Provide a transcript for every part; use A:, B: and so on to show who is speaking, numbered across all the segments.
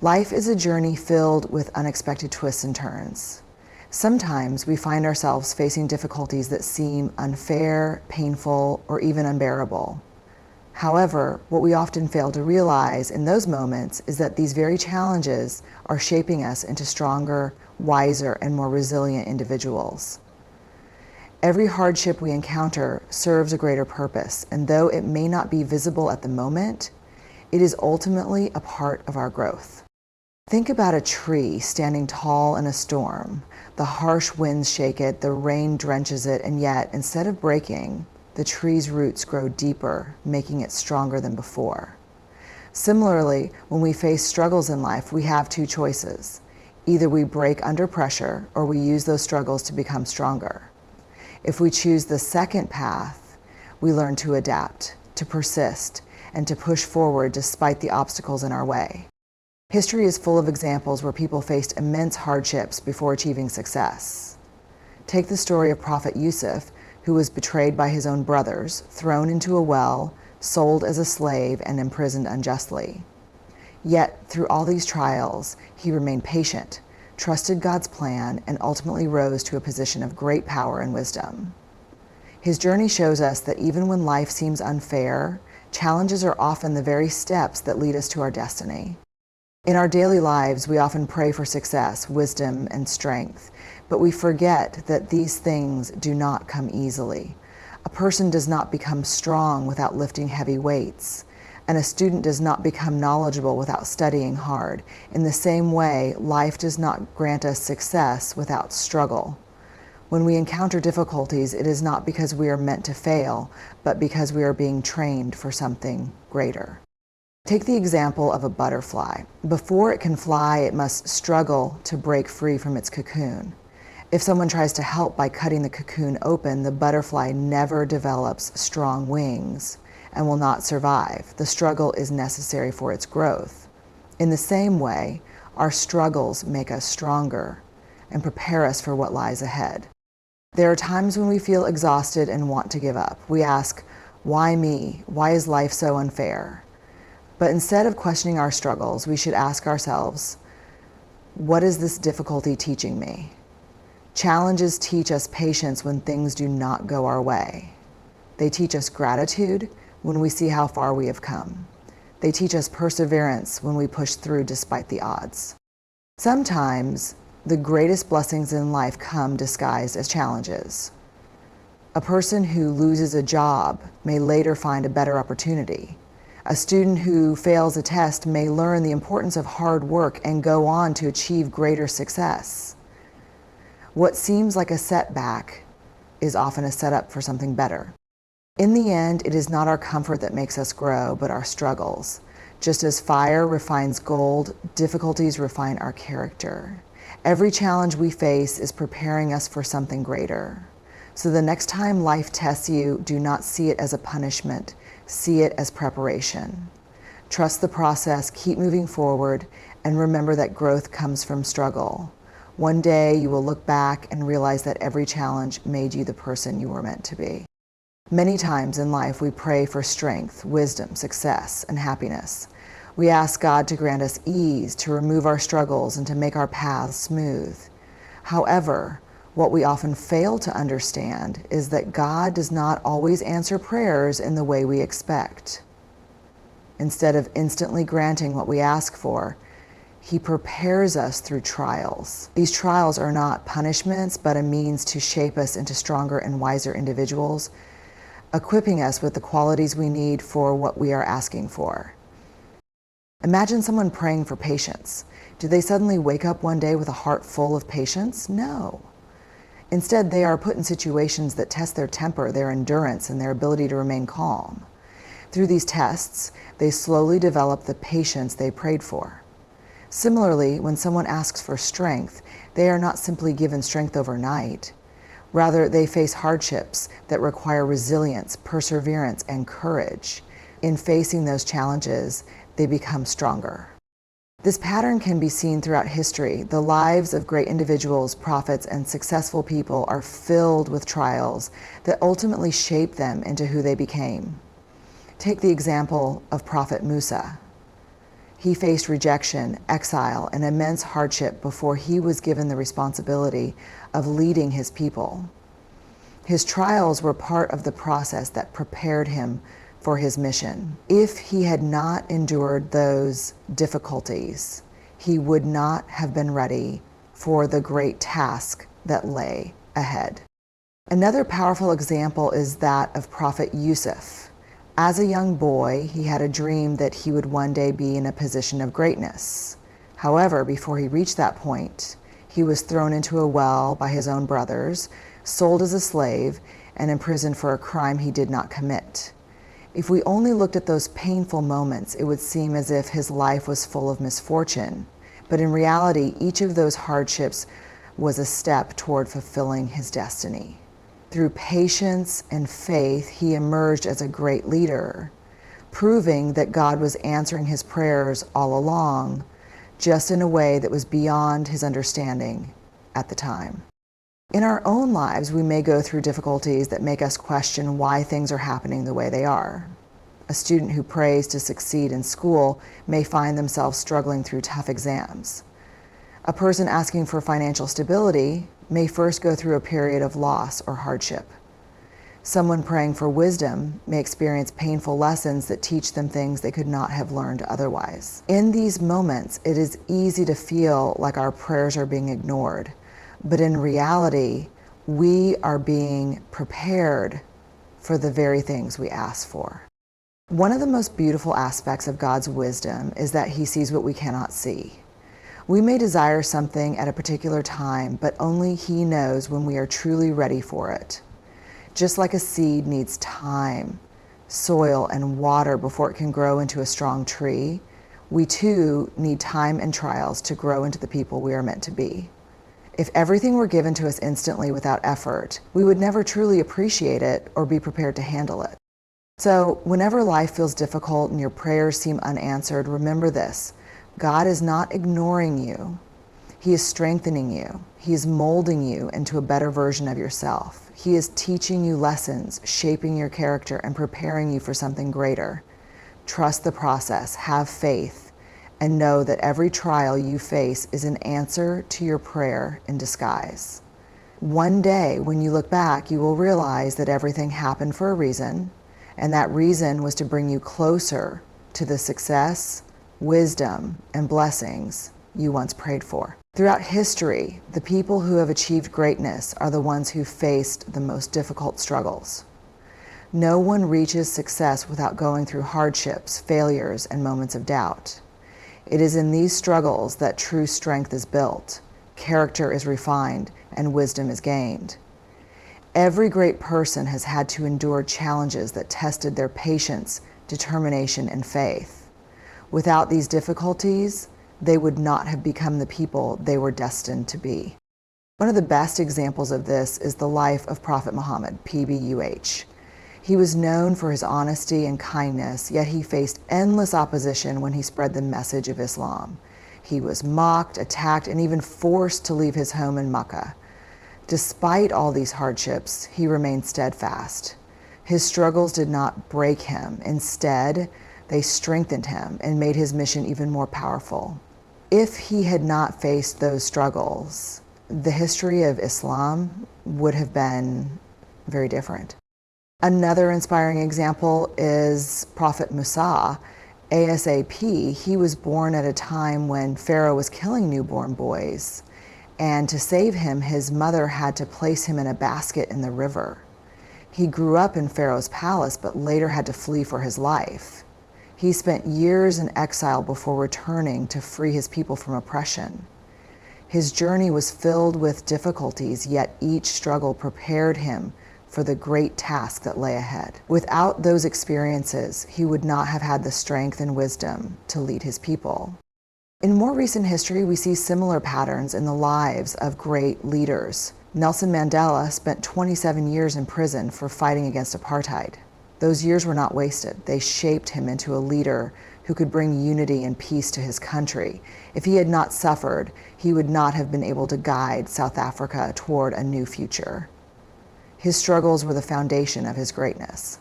A: Life is a journey filled with unexpected twists and turns. Sometimes we find ourselves facing difficulties that seem unfair, painful, or even unbearable. However, what we often fail to realize in those moments is that these very challenges are shaping us into stronger, wiser, and more resilient individuals. Every hardship we encounter serves a greater purpose, and though it may not be visible at the moment, it is ultimately a part of our growth. Think about a tree standing tall in a storm. The harsh winds shake it, the rain drenches it, and yet, instead of breaking, the tree's roots grow deeper, making it stronger than before. Similarly, when we face struggles in life, we have two choices. Either we break under pressure, or we use those struggles to become stronger. If we choose the second path, we learn to adapt, to persist, and to push forward despite the obstacles in our way. History is full of examples where people faced immense hardships before achieving success. Take the story of Prophet Yusuf, who was betrayed by his own brothers, thrown into a well, sold as a slave, and imprisoned unjustly. Yet, through all these trials, he remained patient, trusted God's plan, and ultimately rose to a position of great power and wisdom. His journey shows us that even when life seems unfair, challenges are often the very steps that lead us to our destiny. In our daily lives, we often pray for success, wisdom, and strength, but we forget that these things do not come easily. A person does not become strong without lifting heavy weights, and a student does not become knowledgeable without studying hard. In the same way, life does not grant us success without struggle. When we encounter difficulties, it is not because we are meant to fail, but because we are being trained for something greater. Take the example of a butterfly. Before it can fly, it must struggle to break free from its cocoon. If someone tries to help by cutting the cocoon open, the butterfly never develops strong wings and will not survive. The struggle is necessary for its growth. In the same way, our struggles make us stronger and prepare us for what lies ahead. There are times when we feel exhausted and want to give up. We ask, why me? Why is life so unfair? But instead of questioning our struggles, we should ask ourselves, what is this difficulty teaching me? Challenges teach us patience when things do not go our way. They teach us gratitude when we see how far we have come. They teach us perseverance when we push through despite the odds. Sometimes, the greatest blessings in life come disguised as challenges. A person who loses a job may later find a better opportunity. A student who fails a test may learn the importance of hard work and go on to achieve greater success. What seems like a setback is often a setup for something better. In the end, it is not our comfort that makes us grow, but our struggles. Just as fire refines gold, difficulties refine our character. Every challenge we face is preparing us for something greater. So the next time life tests you, do not see it as a punishment. See it as preparation. Trust the process, keep moving forward, and remember that growth comes from struggle. One day you will look back and realize that every challenge made you the person you were meant to be. Many times in life we pray for strength, wisdom, success, and happiness. We ask God to grant us ease, to remove our struggles, and to make our paths smooth. However, what we often fail to understand is that God does not always answer prayers in the way we expect. Instead of instantly granting what we ask for, He prepares us through trials. These trials are not punishments, but a means to shape us into stronger and wiser individuals, equipping us with the qualities we need for what we are asking for. Imagine someone praying for patience. Do they suddenly wake up one day with a heart full of patience? No. Instead, they are put in situations that test their temper, their endurance, and their ability to remain calm. Through these tests, they slowly develop the patience they prayed for. Similarly, when someone asks for strength, they are not simply given strength overnight. Rather, they face hardships that require resilience, perseverance, and courage. In facing those challenges, they become stronger. This pattern can be seen throughout history. The lives of great individuals, prophets, and successful people are filled with trials that ultimately shape them into who they became. Take the example of Prophet Musa. He faced rejection, exile, and immense hardship before he was given the responsibility of leading his people. His trials were part of the process that prepared him for his mission. If he had not endured those difficulties, he would not have been ready for the great task that lay ahead. Another powerful example is that of Prophet Yusuf. As a young boy, he had a dream that he would one day be in a position of greatness. However, before he reached that point, he was thrown into a well by his own brothers, sold as a slave, and imprisoned for a crime he did not commit. If we only looked at those painful moments, it would seem as if his life was full of misfortune. But in reality, each of those hardships was a step toward fulfilling his destiny. Through patience and faith, he emerged as a great leader, proving that God was answering his prayers all along, just in a way that was beyond his understanding at the time. In our own lives, we may go through difficulties that make us question why things are happening the way they are. A student who prays to succeed in school may find themselves struggling through tough exams. A person asking for financial stability may first go through a period of loss or hardship. Someone praying for wisdom may experience painful lessons that teach them things they could not have learned otherwise. In these moments, it is easy to feel like our prayers are being ignored. But in reality, we are being prepared for the very things we ask for. One of the most beautiful aspects of God's wisdom is that he sees what we cannot see. We may desire something at a particular time, but only he knows when we are truly ready for it. Just like a seed needs time, soil, and water before it can grow into a strong tree, we too need time and trials to grow into the people we are meant to be. If everything were given to us instantly without effort, we would never truly appreciate it or be prepared to handle it. So whenever life feels difficult and your prayers seem unanswered, remember this: God is not ignoring you. He is strengthening you. He is molding you into a better version of yourself. He is teaching you lessons, shaping your character, and preparing you for something greater. Trust the process, have faith, and know that every trial you face is an answer to your prayer in disguise. One day, when you look back, you will realize that everything happened for a reason, and that reason was to bring you closer to the success, wisdom, and blessings you once prayed for. Throughout history, the people who have achieved greatness are the ones who faced the most difficult struggles. No one reaches success without going through hardships, failures, and moments of doubt. It is in these struggles that true strength is built, character is refined, and wisdom is gained. Every great person has had to endure challenges that tested their patience, determination, and faith. Without these difficulties, they would not have become the people they were destined to be. One of the best examples of this is the life of Prophet Muhammad, PBUH. He was known for his honesty and kindness, yet he faced endless opposition when he spread the message of Islam. He was mocked, attacked, and even forced to leave his home in Mecca. Despite all these hardships, he remained steadfast. His struggles did not break him. Instead, they strengthened him and made his mission even more powerful. If he had not faced those struggles, the history of Islam would have been very different. Another inspiring example is Prophet Musa, ASAP. He was born at a time when Pharaoh was killing newborn boys, and to save him, his mother had to place him in a basket in the river. He grew up in Pharaoh's palace, but later had to flee for his life. He spent years in exile before returning to free his people from oppression. His journey was filled with difficulties, yet each struggle prepared him for the great task that lay ahead. Without those experiences, he would not have had the strength and wisdom to lead his people. In more recent history, we see similar patterns in the lives of great leaders. Nelson Mandela spent 27 years in prison for fighting against apartheid. Those years were not wasted. They shaped him into a leader who could bring unity and peace to his country. If he had not suffered, he would not have been able to guide South Africa toward a new future. His struggles were the foundation of his greatness.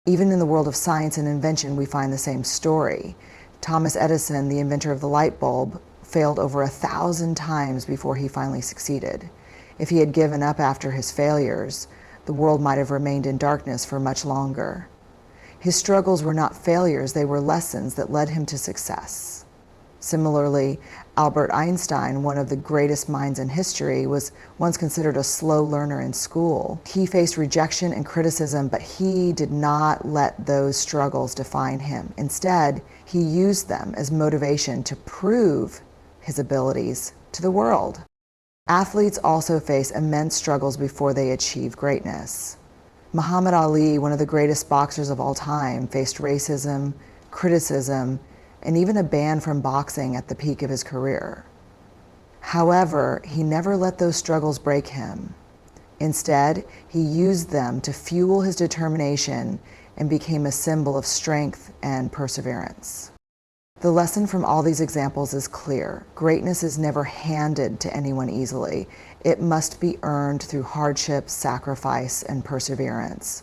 A: Even in the world of science and invention, we find the same story. Thomas Edison, the inventor of the light bulb, failed over 1,000 times before he finally succeeded. If he had given up after his failures, the world might have remained in darkness for much longer. His struggles were not failures, they were lessons that led him to success. Similarly, Albert Einstein, one of the greatest minds in history, was once considered a slow learner in school. He faced rejection and criticism, but he did not let those struggles define him. Instead, he used them as motivation to prove his abilities to the world. Athletes also face immense struggles before they achieve greatness. Muhammad Ali, one of the greatest boxers of all time, faced racism, criticism, and even a ban from boxing at the peak of his career. However, he never let those struggles break him. Instead, he used them to fuel his determination and became a symbol of strength and perseverance. The lesson from all these examples is clear. Greatness is never handed to anyone easily. It must be earned through hardship, sacrifice, and perseverance.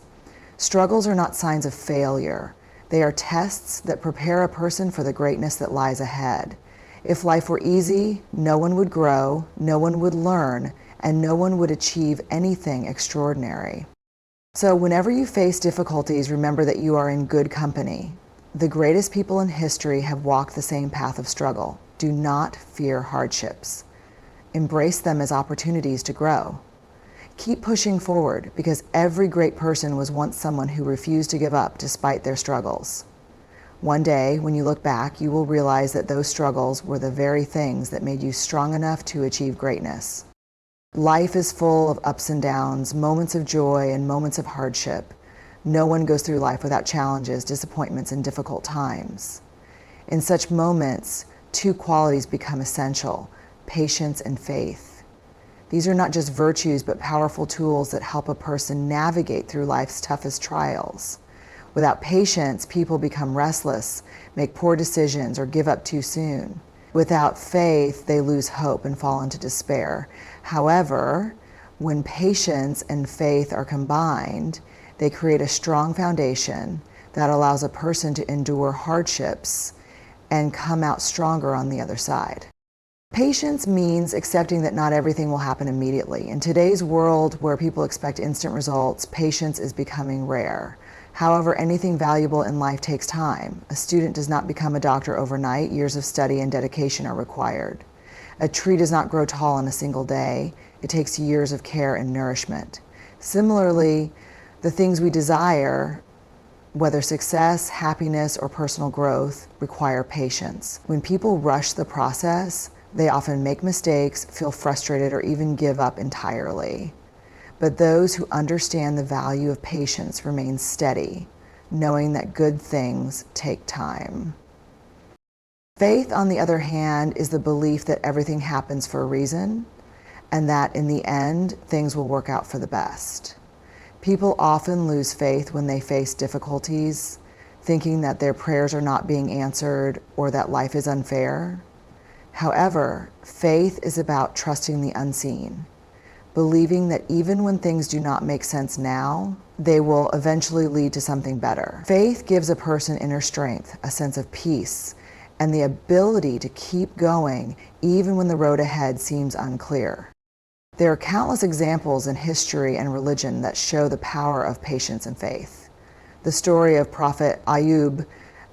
A: Struggles are not signs of failure. They are tests that prepare a person for the greatness that lies ahead. If life were easy, no one would grow, no one would learn, and no one would achieve anything extraordinary. So whenever you face difficulties, remember that you are in good company. The greatest people in history have walked the same path of struggle. Do not fear hardships. Embrace them as opportunities to grow. Keep pushing forward, because every great person was once someone who refused to give up despite their struggles. One day, when you look back, you will realize that those struggles were the very things that made you strong enough to achieve greatness. Life is full of ups and downs, moments of joy and moments of hardship. No one goes through life without challenges, disappointments, and difficult times. In such moments, two qualities become essential: patience and faith. These are not just virtues, but powerful tools that help a person navigate through life's toughest trials. Without patience, people become restless, make poor decisions, or give up too soon. Without faith, they lose hope and fall into despair. However, when patience and faith are combined, they create a strong foundation that allows a person to endure hardships and come out stronger on the other side. Patience means accepting that not everything will happen immediately. In today's world where people expect instant results, patience is becoming rare. However, anything valuable in life takes time. A student does not become a doctor overnight. Years of study and dedication are required. A tree does not grow tall in a single day. It takes years of care and nourishment. Similarly, the things we desire, whether success, happiness, or personal growth, require patience. When people rush the process, they often make mistakes, feel frustrated, or even give up entirely. But those who understand the value of patience remain steady, knowing that good things take time. Faith, on the other hand, is the belief that everything happens for a reason, and that in the end, things will work out for the best. People often lose faith when they face difficulties, thinking that their prayers are not being answered or that life is unfair. However, faith is about trusting the unseen, believing that even when things do not make sense now, they will eventually lead to something better. Faith gives a person inner strength, a sense of peace, and the ability to keep going even when the road ahead seems unclear. There are countless examples in history and religion that show the power of patience and faith. The story of Prophet Ayub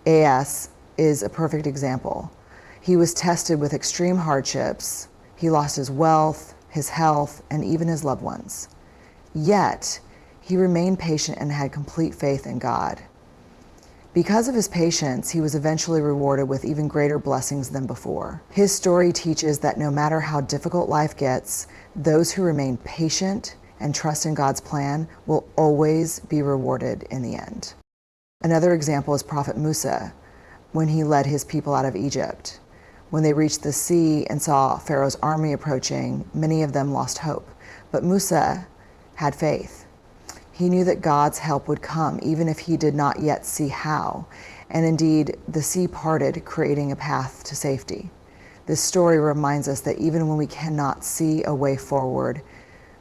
A: A.S. is a perfect example. He was tested with extreme hardships. He lost his wealth, his health, and even his loved ones. Yet, he remained patient and had complete faith in God. Because of his patience, he was eventually rewarded with even greater blessings than before. His story teaches that no matter how difficult life gets, those who remain patient and trust in God's plan will always be rewarded in the end. Another example is Prophet Musa, when he led his people out of Egypt. When they reached the sea and saw Pharaoh's army approaching, many of them lost hope. But Musa had faith. He knew that God's help would come, even if he did not yet see how. And indeed, the sea parted, creating a path to safety. This story reminds us that even when we cannot see a way forward,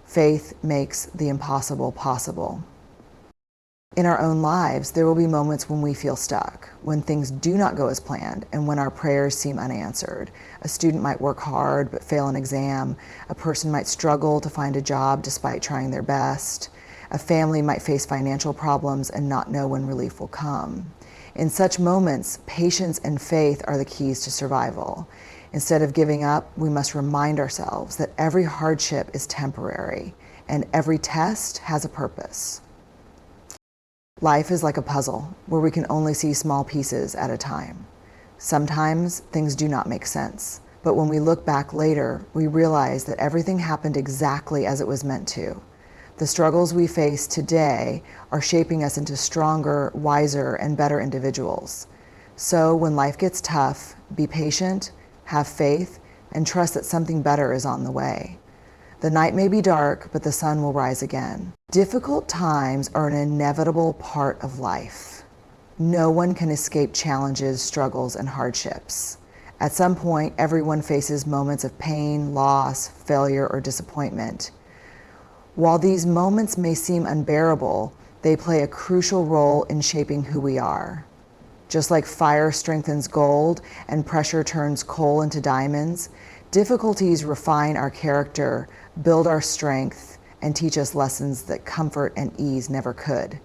A: faith makes the impossible possible. In our own lives, there will be moments when we feel stuck, when things do not go as planned, and when our prayers seem unanswered. A student might work hard but fail an exam. A person might struggle to find a job despite trying their best. A family might face financial problems and not know when relief will come. In such moments, patience and faith are the keys to survival. Instead of giving up, we must remind ourselves that every hardship is temporary and every test has a purpose. Life is like a puzzle where we can only see small pieces at a time. Sometimes things do not make sense, but when we look back later, we realize that everything happened exactly as it was meant to. The struggles we face today are shaping us into stronger, wiser, and better individuals. So when life gets tough, be patient, have faith, and trust that something better is on the way. The night may be dark, but the sun will rise again. Difficult times are an inevitable part of life. No one can escape challenges, struggles, and hardships. At some point, everyone faces moments of pain, loss, failure, or disappointment. While these moments may seem unbearable, they play a crucial role in shaping who we are. Just like fire strengthens gold and pressure turns coal into diamonds, difficulties refine our character, build our strength, and teach us lessons that comfort and ease never could.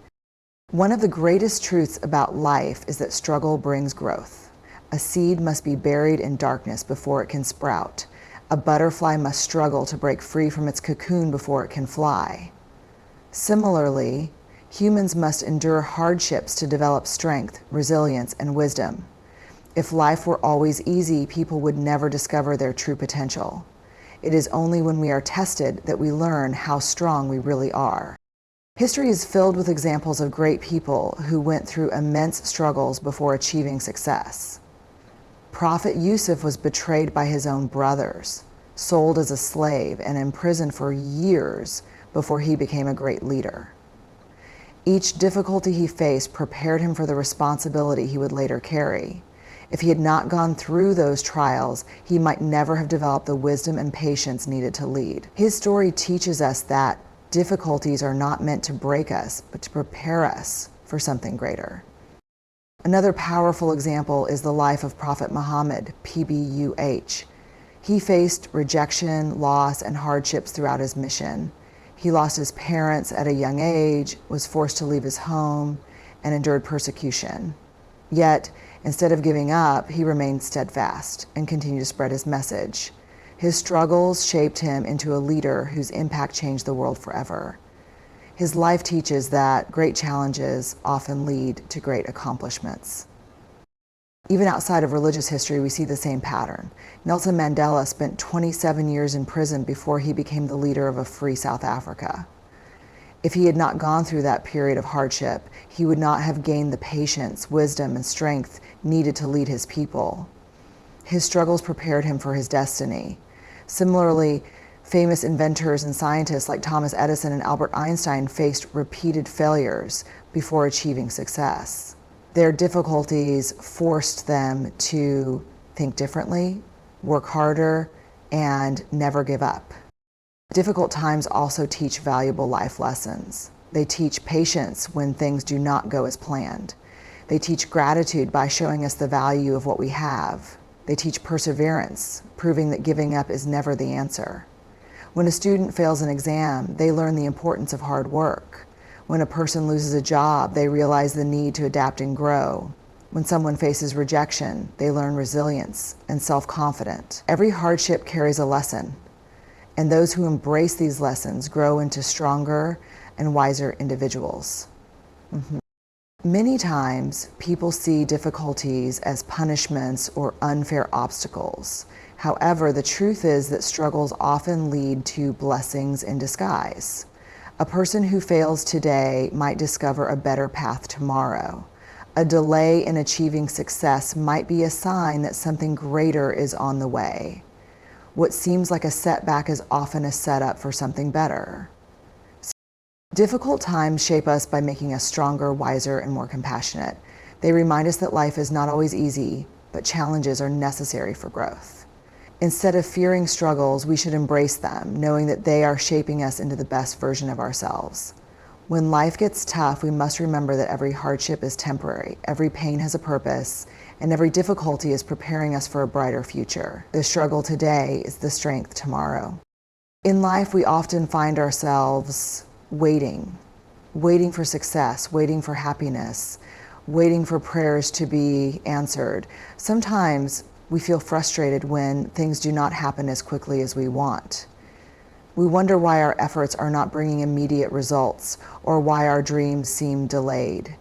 A: One of the greatest truths about life is that struggle brings growth. A seed must be buried in darkness before it can sprout. A butterfly must struggle to break free from its cocoon before it can fly. Similarly, humans must endure hardships to develop strength, resilience, and wisdom. If life were always easy, people would never discover their true potential. It is only when we are tested that we learn how strong we really are. History is filled with examples of great people who went through immense struggles before achieving success. Prophet Yusuf was betrayed by his own brothers, sold as a slave, and imprisoned for years before he became a great leader. Each difficulty he faced prepared him for the responsibility he would later carry. If he had not gone through those trials, he might never have developed the wisdom and patience needed to lead. His story teaches us that difficulties are not meant to break us, but to prepare us for something greater. Another powerful example is the life of Prophet Muhammad, PBUH. He faced rejection, loss, and hardships throughout his mission. He lost his parents at a young age, was forced to leave his home, and endured persecution. Yet, instead of giving up, he remained steadfast and continued to spread his message. His struggles shaped him into a leader whose impact changed the world forever. His life teaches that great challenges often lead to great accomplishments. Even outside of religious history, we see the same pattern. Nelson Mandela spent 27 years in prison before he became the leader of a free South Africa. If he had not gone through that period of hardship, he would not have gained the patience, wisdom, and strength needed to lead his people. His struggles prepared him for his destiny. Similarly, famous inventors and scientists like Thomas Edison and Albert Einstein faced repeated failures before achieving success. Their difficulties forced them to think differently, work harder, and never give up. Difficult times also teach valuable life lessons. They teach patience when things do not go as planned. They teach gratitude by showing us the value of what we have. They teach perseverance, proving that giving up is never the answer. When a student fails an exam, they learn the importance of hard work. When a person loses a job, they realize the need to adapt and grow. When someone faces rejection, they learn resilience and self-confidence. Every hardship carries a lesson, and those who embrace these lessons grow into stronger and wiser individuals. Many times, people see difficulties as punishments or unfair obstacles. However, the truth is that struggles often lead to blessings in disguise. A person who fails today might discover a better path tomorrow. A delay in achieving success might be a sign that something greater is on the way. What seems like a setback is often a setup for something better. Difficult times shape us by making us stronger, wiser, and more compassionate. They remind us that life is not always easy, but challenges are necessary for growth. Instead of fearing struggles, we should embrace them, knowing that they are shaping us into the best version of ourselves. When life gets tough, we must remember that every hardship is temporary, every pain has a purpose, and every difficulty is preparing us for a brighter future. The struggle today is the strength tomorrow. In life, we often find ourselves waiting for success, waiting for happiness, waiting for prayers to be answered. Sometimes we feel frustrated when things do not happen as quickly as we want. We wonder why our efforts are not bringing immediate results or why our dreams seem delayed.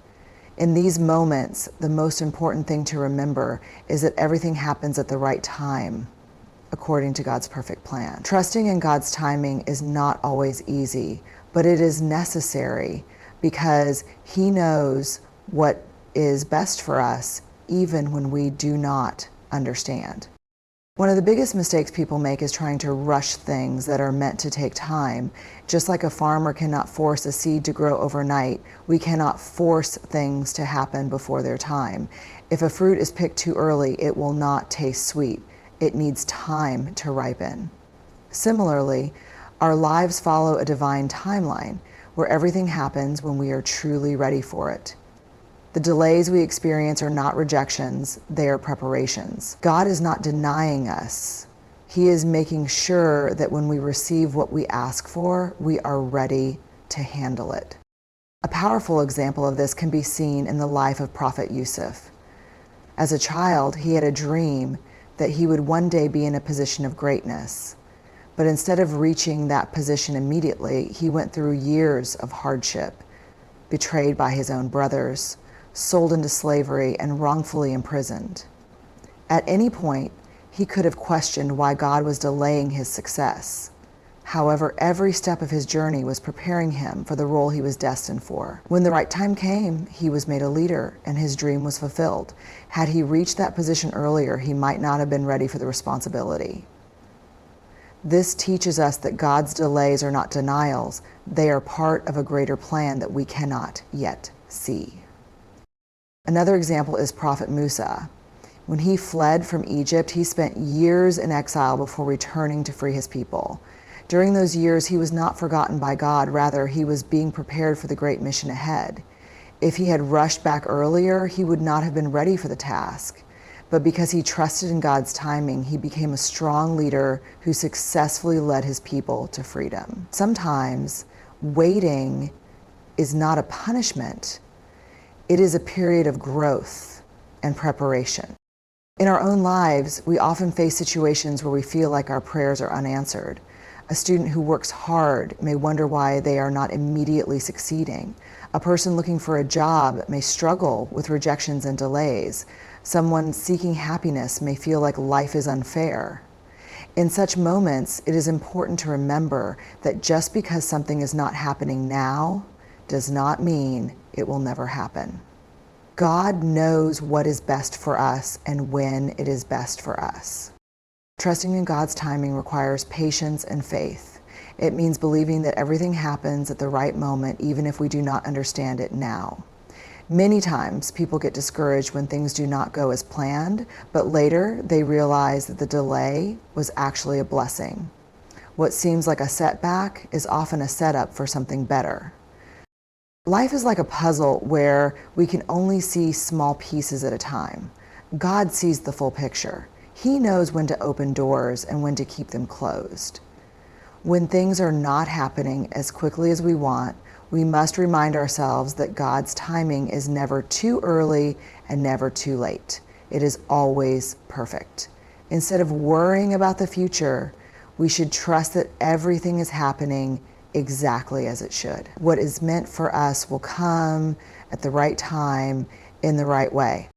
A: In these moments, the most important thing to remember is that everything happens at the right time, according to God's perfect plan. Trusting in God's timing is not always easy, but it is necessary because He knows what is best for us, even when we do not understand. One of the biggest mistakes people make is trying to rush things that are meant to take time. Just like a farmer cannot force a seed to grow overnight, we cannot force things to happen before their time. If a fruit is picked too early, it will not taste sweet. It needs time to ripen. Similarly, our lives follow a divine timeline where everything happens when we are truly ready for it. The delays we experience are not rejections, they are preparations. God is not denying us. He is making sure that when we receive what we ask for, we are ready to handle it. A powerful example of this can be seen in the life of Prophet Yusuf. As a child, he had a dream that he would one day be in a position of greatness. But instead of reaching that position immediately, he went through years of hardship, betrayed by his own brothers, sold into slavery, and wrongfully imprisoned. At any point, he could have questioned why God was delaying his success. However, every step of his journey was preparing him for the role he was destined for. When the right time came, he was made a leader, and his dream was fulfilled. Had he reached that position earlier, he might not have been ready for the responsibility. This teaches us that God's delays are not denials. They are part of a greater plan that we cannot yet see. Another example is Prophet Musa. When he fled from Egypt, he spent years in exile before returning to free his people. During those years, he was not forgotten by God. Rather, he was being prepared for the great mission ahead. If he had rushed back earlier, he would not have been ready for the task. But because he trusted in God's timing, he became a strong leader who successfully led his people to freedom. Sometimes waiting is not a punishment. It is a period of growth and preparation. In our own lives, we often face situations where we feel like our prayers are unanswered. A student who works hard may wonder why they are not immediately succeeding. A person looking for a job may struggle with rejections and delays. Someone seeking happiness may feel like life is unfair. In such moments, it is important to remember that just because something is not happening now does not mean it will never happen. God knows what is best for us and when it is best for us. Trusting in God's timing requires patience and faith. It means believing that everything happens at the right moment, even if we do not understand it now. Many times, people get discouraged when things do not go as planned, but later they realize that the delay was actually a blessing. What seems like a setback is often a setup for something better. Life is like a puzzle where we can only see small pieces at a time. God sees the full picture. He knows when to open doors and when to keep them closed. When things are not happening as quickly as we want, we must remind ourselves that God's timing is never too early and never too late. It is always perfect. Instead of worrying about the future, we should trust that everything is happening exactly as it should. What is meant for us will come at the right time in the right way.